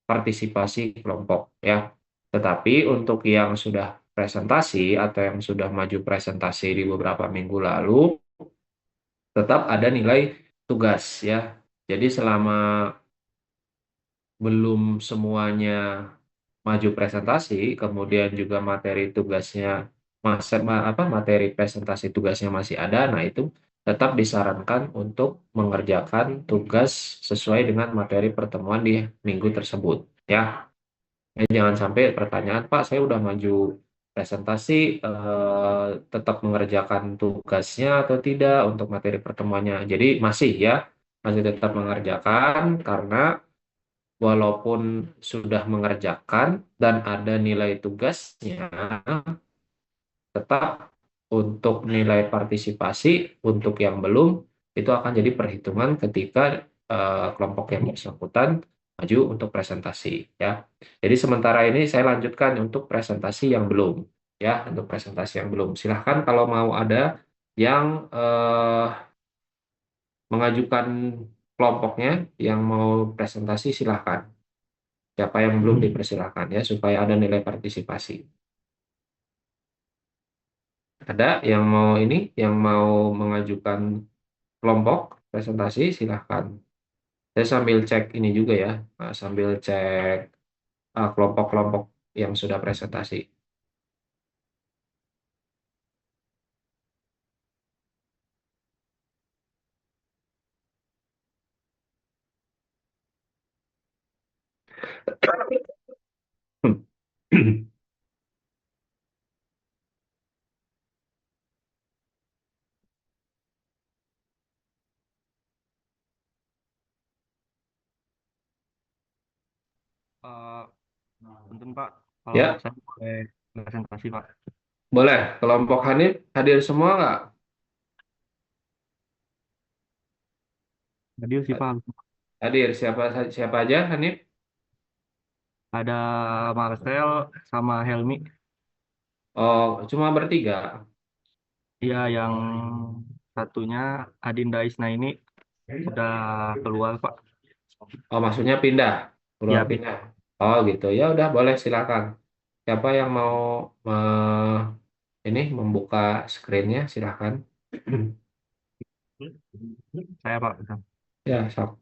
partisipasi kelompok ya. Tetapi untuk yang sudah presentasi atau yang sudah maju presentasi di beberapa minggu lalu, tetap ada nilai tugas ya. Jadi selama belum semuanya maju presentasi, kemudian juga materi tugasnya materi presentasi tugasnya masih ada, nah itu tetap disarankan untuk mengerjakan tugas sesuai dengan materi pertemuan di minggu tersebut ya. Jangan sampai pertanyaan, Pak, saya udah maju presentasi, tetap mengerjakan tugasnya atau tidak untuk materi pertemuannya. Jadi masih ya, masih tetap mengerjakan karena walaupun sudah mengerjakan dan ada nilai tugasnya, tetap untuk nilai partisipasi untuk yang belum itu akan jadi perhitungan ketika kelompok yang bersangkutan maju untuk presentasi ya. Jadi sementara ini saya lanjutkan untuk presentasi yang belum ya, untuk presentasi yang belum. Silahkan kalau mau ada yang mengajukan kelompoknya yang mau presentasi silahkan. Siapa yang belum dipersilahkan ya supaya ada nilai partisipasi. Ada yang mau ini, yang mau mengajukan kelompok presentasi silahkan. Saya sambil cek ini juga ya, sambil cek kelompok-kelompok yang sudah presentasi. Eh, Punten Pak, kalau Ya, saya boleh presentasi Pak. boleh. Kelompok Hanif hadir semua nggak? Hadir sih Pak, Hadir. Siapa siapa aja Hanif? ada Marcel sama Helmi. Oh, cuma bertiga. Iya, yang satunya Adinda Isna ini udah keluar Pak. Oh, maksudnya pindah, keluar Ya, pindah. Oh, gitu. Ya udah, boleh silakan. Siapa yang mau ini membuka screen-nya silakan. saya Pak. Ya, sok.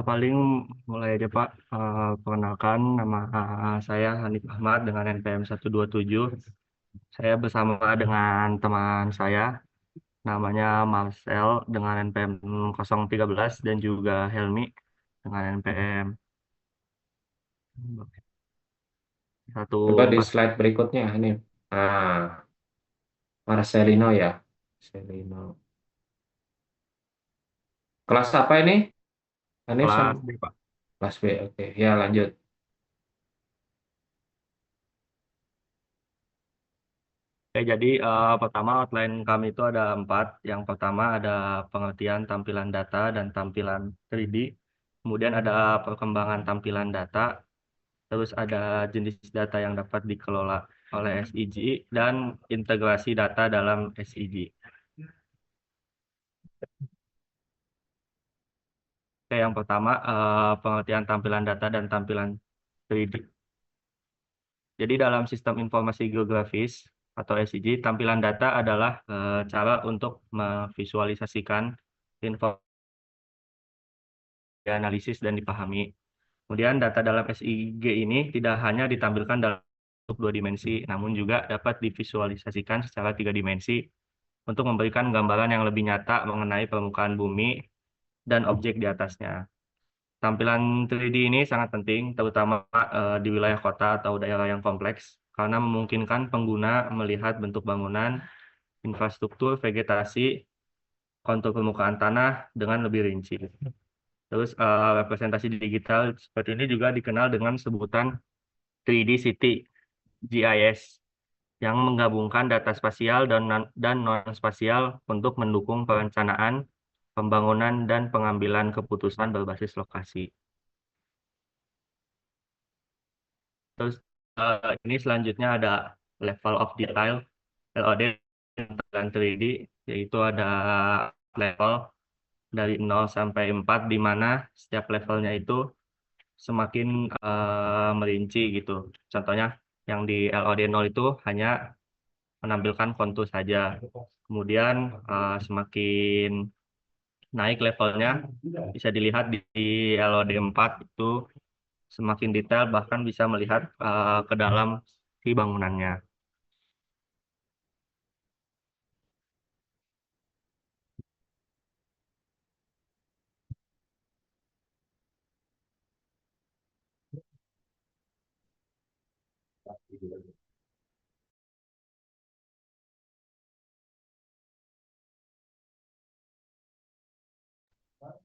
Paling mulai aja Pak. Perkenalkan, nama saya Hanif Ahmad dengan NPM 127. Saya bersama dengan teman saya, namanya Marcel dengan NPM 013 dan juga Helmi dengan NPM Coba di 14. slide berikutnya ini. Ah, Marcelino ya. Marcelino. Kelas apa ini? Hanif sama Kelas B, Pak. kelas B. Oke, ya lanjut. Jadi pertama outline kami itu ada 4. Yang pertama ada pengertian tampilan data dan tampilan 3D. Kemudian ada perkembangan tampilan data. Terus ada jenis data yang dapat dikelola oleh SIG dan integrasi data dalam SIG. Oke, yang pertama pengertian tampilan data dan tampilan 3D. Jadi dalam sistem informasi geografis atau SIG, tampilan data adalah cara untuk memvisualisasikan informasi, analisis dan dipahami. Kemudian data dalam SIG ini tidak hanya ditampilkan dalam bentuk 2 dimensi, namun juga dapat divisualisasikan secara 3 dimensi untuk memberikan gambaran yang lebih nyata mengenai permukaan bumi dan objek di atasnya. Tampilan 3D ini sangat penting, terutama di wilayah kota atau daerah yang kompleks, karena memungkinkan pengguna melihat bentuk bangunan, infrastruktur, vegetasi, kontur permukaan tanah dengan lebih rinci. Terus representasi digital seperti ini juga dikenal dengan sebutan 3D City GIS yang menggabungkan data spasial dan non-spasial untuk mendukung perencanaan, pembangunan, dan pengambilan keputusan berbasis lokasi. Terus ini selanjutnya ada level of detail LOD dan 3D, yaitu ada level dari 0 sampai 4 di mana setiap levelnya itu semakin merinci gitu. Contohnya yang di LOD 0 itu hanya menampilkan kontur saja. Kemudian semakin naik levelnya bisa dilihat di LOD 4 itu semakin detail bahkan bisa melihat ke dalam si bangunannya.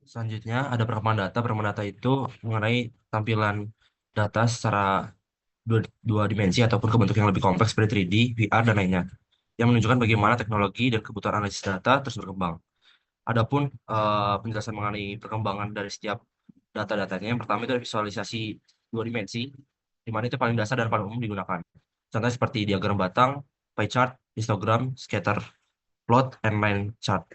Selanjutnya ada perkembangan data. Perkembangan data itu mengenai tampilan data secara dua dimensi ataupun ke bentuk yang lebih kompleks seperti 3D, VR, dan lainnya, yang menunjukkan bagaimana teknologi dan kebutuhan analisis data terus berkembang. Adapun penjelasan mengenai perkembangan dari setiap data-datanya, yang pertama itu ada visualisasi dua dimensi, di mana itu paling dasar dan paling umum digunakan. Contohnya seperti diagram batang, pie chart, histogram, scatter plot, and line chart.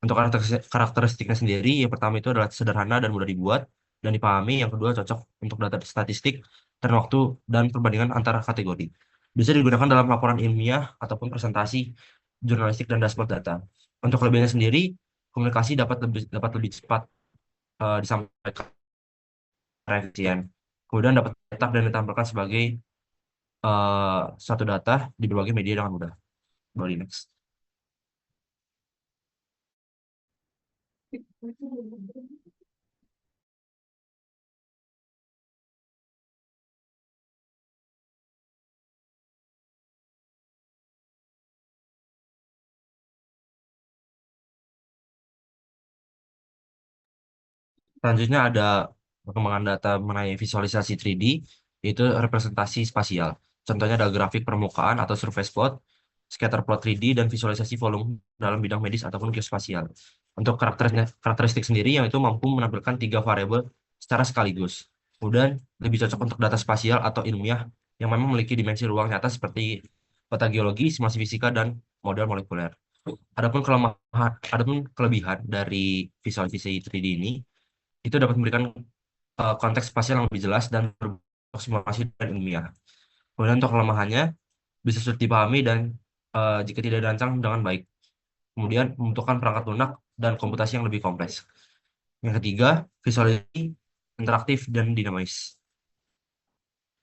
Untuk karakteristiknya sendiri, yang pertama itu adalah sederhana dan mudah dibuat dan dipahami. Yang kedua, cocok untuk data statistik, tren waktu, dan perbandingan antara kategori. Bisa digunakan dalam laporan ilmiah ataupun presentasi jurnalistik dan dashboard data. Untuk kelebihannya sendiri, komunikasi dapat lebih cepat disampaikan secara efisien. Kemudian dapat cetak dan ditampilkan sebagai suatu data di berbagai media dengan mudah. Boleh next. Selanjutnya ada perkembangan data mengenai visualisasi 3D, yaitu representasi spasial. Contohnya ada grafik permukaan atau surface plot, scatter plot 3D, dan visualisasi volume dalam bidang medis ataupun geospasial. Untuk karakteristik sendiri, yang itu mampu menampilkan tiga variabel secara sekaligus. Kemudian lebih cocok untuk data spasial atau ilmiah yang memang memiliki dimensi ruang nyata seperti peta geologi, simulasi fisika, dan model molekuler. Adapun kelebihan dari visualisasi 3D ini itu dapat memberikan konteks spasial yang lebih jelas dan berapproximasi dan ilmiah. Kemudian untuk kelemahannya bisa sulit dipahami dan jika tidak dirancang dengan baik. Kemudian membutuhkan perangkat lunak dan komputasi yang lebih kompleks. Yang ketiga, visualisasi interaktif dan dinamis.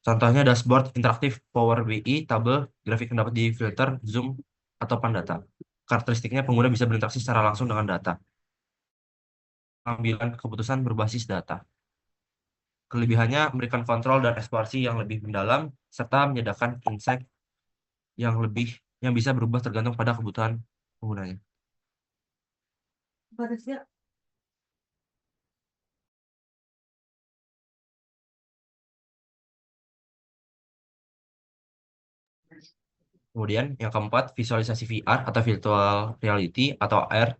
Contohnya dashboard interaktif Power BI, tabel, grafik yang dapat difilter, zoom, atau pandata. Karakteristiknya pengguna bisa berinteraksi secara langsung dengan data. Pengambilan keputusan berbasis data. Kelebihannya memberikan kontrol dan eksplorasi yang lebih mendalam, serta menyediakan insight yang lebih yang bisa berubah tergantung pada kebutuhan penggunanya. Kemudian yang keempat, visualisasi VR atau virtual reality atau AR,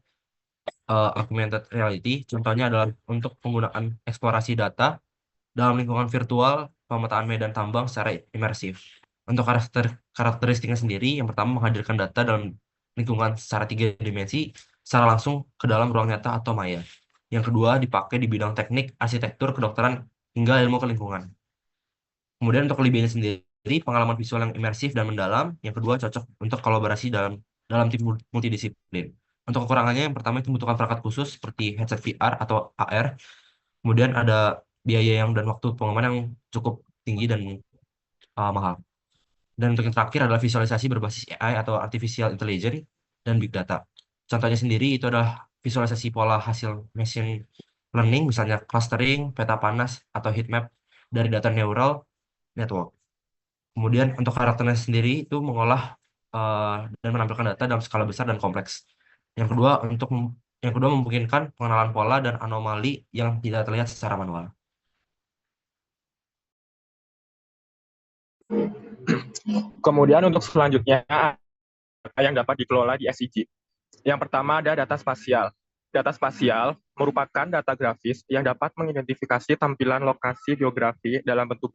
augmented reality. Contohnya adalah untuk penggunaan eksplorasi data dalam lingkungan virtual, pemetaan medan tambang secara imersif. Untuk karakteristiknya sendiri, yang pertama menghadirkan data dalam lingkungan secara tiga dimensi, secara langsung ke dalam ruang nyata atau maya. Yang kedua, dipakai di bidang teknik, arsitektur, kedokteran, hingga ilmu kelingkungan. Kemudian untuk kelebihannya sendiri, pengalaman visual yang imersif dan mendalam. Yang kedua, cocok untuk kolaborasi dalam dalam tim multidisiplin. Untuk kekurangannya, yang pertama itu membutuhkan perangkat khusus seperti headset VR atau AR. Kemudian ada biaya dan waktu pengamanan yang cukup tinggi dan mahal. Dan untuk yang terakhir adalah visualisasi berbasis AI atau artificial intelligence dan big data. Contohnya sendiri itu adalah visualisasi pola hasil machine learning, misalnya clustering, peta panas, atau heat map dari data neural network. Kemudian untuk karakternya sendiri itu mengolah eh, dan menampilkan data dalam skala besar dan kompleks. Yang kedua yang kedua memungkinkan pengenalan pola dan anomali yang tidak terlihat secara manual. Kemudian untuk selanjutnya yang dapat dikelola di SIG. Yang pertama ada data spasial. Data spasial merupakan data grafis yang dapat mengidentifikasi tampilan lokasi geografi dalam bentuk